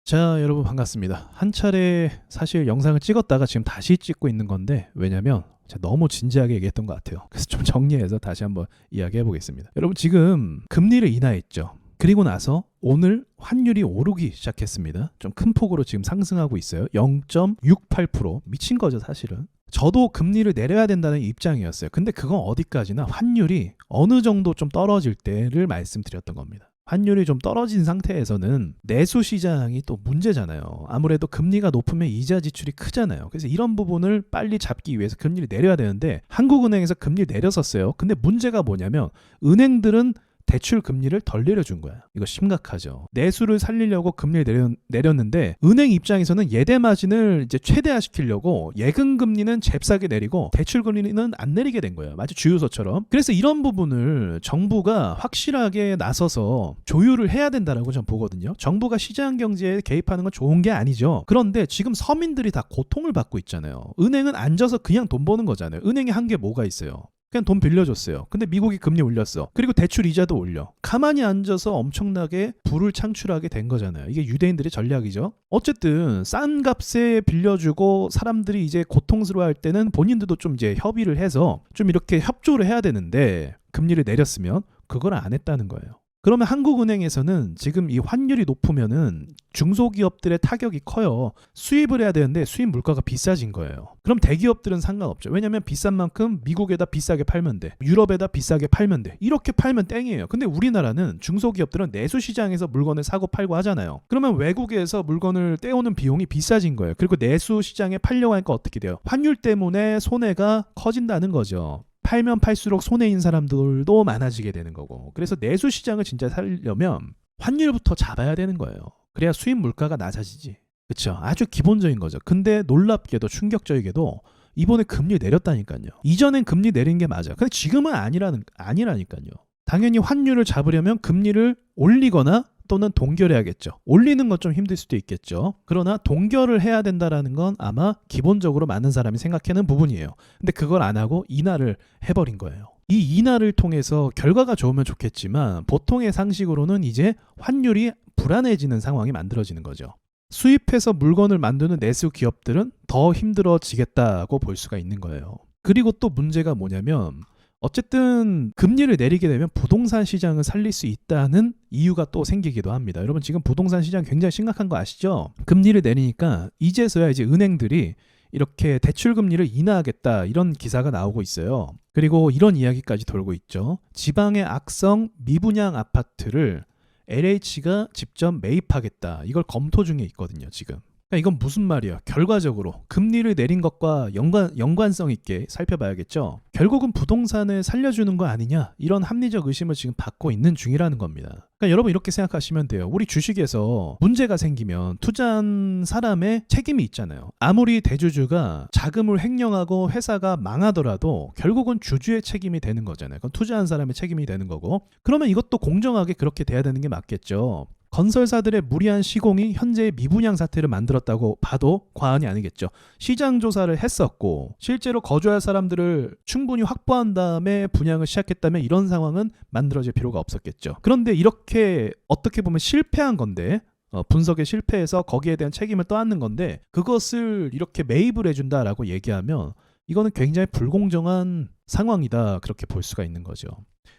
자, 여러분 반갑습니다. 한 차례 사실 영상을 찍었다가 지금 다시 찍고 있는 건데, 왜냐면 제가 너무 진지하게 얘기했던 것 같아요. 그래서 좀 정리해서 다시 한번 이야기해 보겠습니다. 여러분, 지금 금리를 인하했죠. 그리고 나서 오늘 환율이 오르기 시작했습니다. 좀 큰 폭으로 지금 상승하고 있어요. 0.68%. 미친 거죠, 사실은. 저도 금리를 내려야 된다는 입장이었어요. 근데 그건 어디까지나 환율이 어느 정도 좀 떨어질 때를 말씀드렸던 겁니다. 환율이 좀 떨어진 상태에서는 내수 시장이 또 문제잖아요. 아무래도 금리가 높으면 이자 지출이 크잖아요. 그래서 이런 부분을 빨리 잡기 위해서 금리를 내려야 되는데, 한국은행에서 금리를 내렸었어요. 근데 문제가 뭐냐면 은행들은 대출 금리를 덜 내려준 거야. 이거 심각하죠. 내수를 살리려고 금리를 내렸는데, 은행 입장에서는 예대 마진을 이제 최대화시키려고 예금 금리는 잽싸게 내리고 대출 금리는 안 내리게 된 거예요. 마치 주유소처럼. 그래서 이런 부분을 정부가 확실하게 나서서 조율을 해야 된다라고 저는 보거든요. 정부가 시장 경제에 개입하는 건 좋은 게 아니죠. 그런데 지금 서민들이 다 고통을 받고 있잖아요. 은행은 앉아서 그냥 돈 버는 거잖아요. 은행에 한 게 뭐가 있어요? 그냥 돈 빌려줬어요. 근데 미국이 금리 올렸어. 그리고 대출 이자도 올려. 가만히 앉아서 엄청나게 부를 창출하게 된 거잖아요. 이게 유대인들의 전략이죠. 어쨌든 싼 값에 빌려주고 사람들이 이제 고통스러워할 때는 본인들도 좀 이제 협의를 해서 좀 이렇게 협조를 해야 되는데, 금리를 내렸으면 그걸 안 했다는 거예요. 그러면 한국은행에서는 지금 이 환율이 높으면은 중소기업들의 타격이 커요. 수입을 해야 되는데 수입 물가가 비싸진 거예요. 그럼 대기업들은 상관없죠. 왜냐면 비싼 만큼 미국에다 비싸게 팔면 돼. 유럽에다 비싸게 팔면 돼. 이렇게 팔면 땡이에요. 근데 우리나라는 중소기업들은 내수 시장에서 물건을 사고 팔고 하잖아요. 그러면 외국에서 물건을 떼오는 비용이 비싸진 거예요. 그리고 내수 시장에 팔려고 하니까 어떻게 돼요? 환율 때문에 손해가 커진다는 거죠. 팔면 팔수록 손해인 사람들도 많아지게 되는 거고. 그래서 내수 시장을 진짜 살려면 환율부터 잡아야 되는 거예요. 그래야 수입 물가가 낮아지지. 그렇죠? 아주 기본적인 거죠. 근데 놀랍게도 충격적이게도 이번에 금리 내렸다니까요. 이전엔 금리 내린 게 맞아요. 근데 지금은 아니라니까요. 당연히 환율을 잡으려면 금리를 올리거나 또는 동결해야겠죠. 올리는 건 좀 힘들 수도 있겠죠. 그러나 동결을 해야 된다라는 건 아마 기본적으로 많은 사람이 생각하는 부분이에요. 근데 그걸 안 하고 인하를 해버린 거예요. 이 인하를 통해서 결과가 좋으면 좋겠지만, 보통의 상식으로는 이제 환율이 불안해지는 상황이 만들어지는 거죠. 수입해서 물건을 만드는 내수 기업들은 더 힘들어지겠다고 볼 수가 있는 거예요. 그리고 또 문제가 뭐냐면, 어쨌든 금리를 내리게 되면 부동산 시장을 살릴 수 있다는 이유가 또 생기기도 합니다. 여러분, 지금 부동산 시장 굉장히 심각한 거 아시죠? 금리를 내리니까 이제서야 이제 은행들이 이렇게 대출 금리를 인하하겠다, 이런 기사가 나오고 있어요. 그리고 이런 이야기까지 돌고 있죠. 지방의 악성 미분양 아파트를 LH가 직접 매입하겠다, 이걸 검토 중에 있거든요, 지금. 그러니까 이건 무슨 말이야? 결과적으로 금리를 내린 것과 연관성 있게 살펴봐야겠죠. 결국은 부동산을 살려주는 거 아니냐, 이런 합리적 의심을 지금 받고 있는 중이라는 겁니다. 그러니까 여러분, 이렇게 생각하시면 돼요. 우리 주식에서 문제가 생기면 투자한 사람의 책임이 있잖아요. 아무리 대주주가 자금을 횡령하고 회사가 망하더라도 결국은 주주의 책임이 되는 거잖아요. 그건 투자한 사람의 책임이 되는 거고. 그러면 이것도 공정하게 그렇게 돼야 되는 게 맞겠죠. 건설사들의 무리한 시공이 현재의 미분양 사태를 만들었다고 봐도 과언이 아니겠죠. 시장 조사를 했었고 실제로 거주할 사람들을 충분히 확보한 다음에 분양을 시작했다면 이런 상황은 만들어질 필요가 없었겠죠. 그런데 이렇게 어떻게 보면 실패한 건데, 분석에 실패해서 거기에 대한 책임을 떠안는 건데, 그것을 이렇게 매입을 해준다라고 얘기하면 이거는 굉장히 불공정한 상황이다, 그렇게 볼 수가 있는 거죠.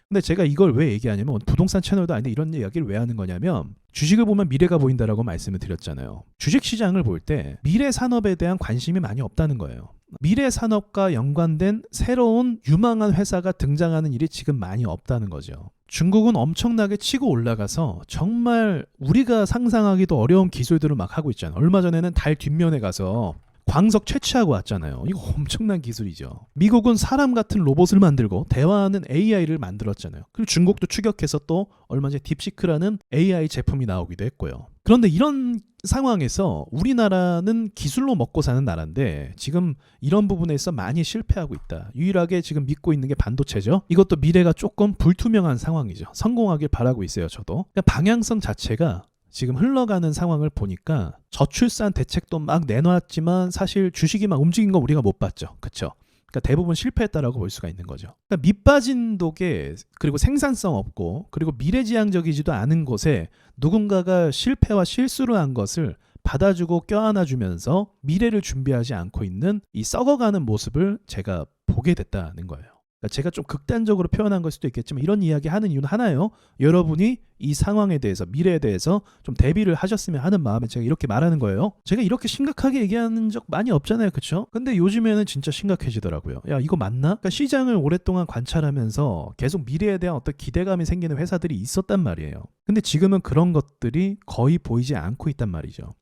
근데 제가 이걸 왜 얘기하냐면, 부동산 채널도 아닌데 이런 이야기를 왜 하는 거냐면, 주식을 보면 미래가 보인다라고 말씀을 드렸잖아요. 주식시장을 볼 때 미래 산업에 대한 관심이 많이 없다는 거예요. 미래 산업과 연관된 새로운 유망한 회사가 등장하는 일이 지금 많이 없다는 거죠. 중국은 엄청나게 치고 올라가서 정말 우리가 상상하기도 어려운 기술들을 막 하고 있잖아요. 얼마 전에는 달 뒷면에 가서 광석 채취하고 왔잖아요. 이거 엄청난 기술이죠. 미국은 사람 같은 로봇을 만들고 대화하는 AI를 만들었잖아요. 그리고 중국도 추격해서 또 얼마 전에 딥시크라는 AI 제품이 나오기도 했고요. 그런데 이런 상황에서 우리나라는 기술로 먹고 사는 나라인데 지금 이런 부분에서 많이 실패하고 있다. 유일하게 지금 믿고 있는 게 반도체죠. 이것도 미래가 조금 불투명한 상황이죠. 성공하길 바라고 있어요, 저도. 그러니까 방향성 자체가 지금 흘러가는 상황을 보니까 저출산 대책도 막 내놨지만 사실 주식이 막 움직인 거 우리가 못 봤죠. 그쵸? 그러니까 대부분 실패했다라고 볼 수가 있는 거죠. 그러니까 밑빠진 독에 그리고 생산성 없고 그리고 미래지향적이지도 않은 곳에 누군가가 실패와 실수를 한 것을 받아주고 껴안아주면서 미래를 준비하지 않고 있는 이 썩어가는 모습을 제가 보게 됐다는 거예요. 그러니까 제가 좀 극단적으로 표현한 걸 수도 있겠지만 이런 이야기 하는 이유는 하나예요. 여러분이 이 상황에 대해서 미래에 대해서 좀 대비를 하셨으면 하는 마음에 제가 이렇게 말하는 거예요. 제가 이렇게 심각하게 얘기하는 적 많이 없잖아요. 그렇죠? 근데 요즘에는 진짜 심각해지더라고요. 야, 이거 맞나? 그러니까 시장을 오랫동안 관찰하면서 계속 미래에 대한 어떤 기대감이 생기는 회사들이 있었단 말이에요. 근데 지금은 그런 것들이 거의 보이지 않고 있단 말이죠.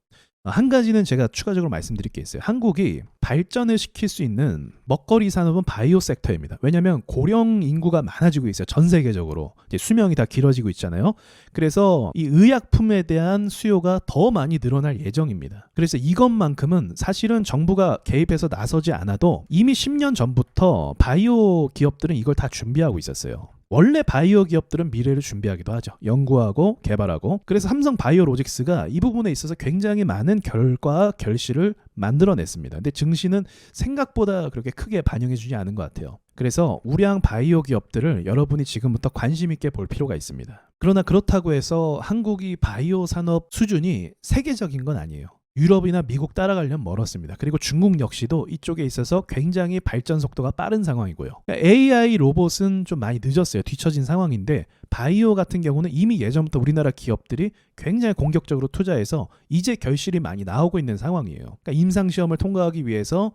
한 가지는 제가 추가적으로 말씀드릴 게 있어요. 한국이 발전을 시킬 수 있는 먹거리 산업은 바이오 섹터입니다. 왜냐하면 고령 인구가 많아지고 있어요. 전 세계적으로. 이제 수명이 다 길어지고 있잖아요. 그래서 이 의약품에 대한 수요가 더 많이 늘어날 예정입니다. 그래서 이것만큼은 사실은 정부가 개입해서 나서지 않아도 이미 10년 전부터 바이오 기업들은 이걸 다 준비하고 있었어요. 원래 바이오 기업들은 미래를 준비하기도 하죠. 연구하고 개발하고. 그래서 삼성 바이오로직스가 이 부분에 있어서 굉장히 많은 결과 결실을 만들어냈습니다. 근데 증시는 생각보다 그렇게 크게 반영해주지 않은 것 같아요. 그래서 우량 바이오 기업들을 여러분이 지금부터 관심 있게 볼 필요가 있습니다. 그러나 그렇다고 해서 한국이 바이오 산업 수준이 세계적인 건 아니에요. 유럽이나 미국 따라가려면 멀었습니다. 그리고 중국 역시도 이쪽에 있어서 굉장히 발전 속도가 빠른 상황이고요. 그러니까 AI 로봇은 좀 많이 늦었어요. 뒤처진 상황인데 바이오 같은 경우는 이미 예전부터 우리나라 기업들이 굉장히 공격적으로 투자해서 이제 결실이 많이 나오고 있는 상황이에요. 그러니까 임상시험을 통과하기 위해서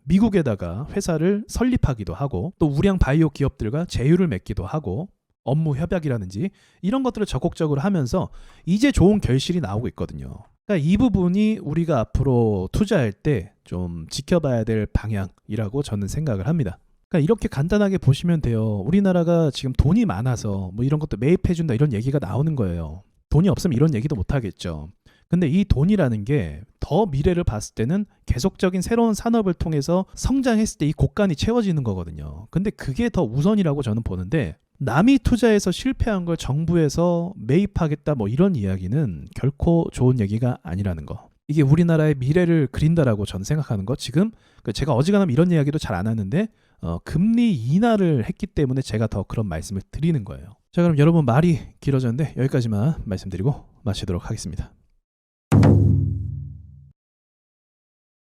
미국에다가 회사를 설립하기도 하고 또 우량 바이오 기업들과 제휴를 맺기도 하고 업무 협약이라든지 이런 것들을 적극적으로 하면서 이제 좋은 결실이 나오고 있거든요. 그러니까 이 부분이 우리가 앞으로 투자할 때 좀 지켜봐야 될 방향이라고 저는 생각을 합니다. 그러니까 이렇게 간단하게 보시면 돼요. 우리나라가 지금 돈이 많아서 뭐 이런 것도 매입해준다 이런 얘기가 나오는 거예요. 돈이 없으면 이런 얘기도 못 하겠죠. 근데 이 돈이라는 게 더 미래를 봤을 때는 계속적인 새로운 산업을 통해서 성장했을 때 이 곳간이 채워지는 거거든요. 근데 그게 더 우선이라고 저는 보는데 남이 투자해서 실패한 걸 정부에서 매입하겠다 뭐 이런 이야기는 결코 좋은 얘기가 아니라는 거. 이게 우리나라의 미래를 그린다라고 저는 생각하는 거. 지금 제가 어지간하면 이런 이야기도 잘 안 하는데 금리 인하를 했기 때문에 제가 더 그런 말씀을 드리는 거예요. 자, 그럼 여러분 말이 길어졌는데 여기까지만 말씀드리고 마치도록 하겠습니다.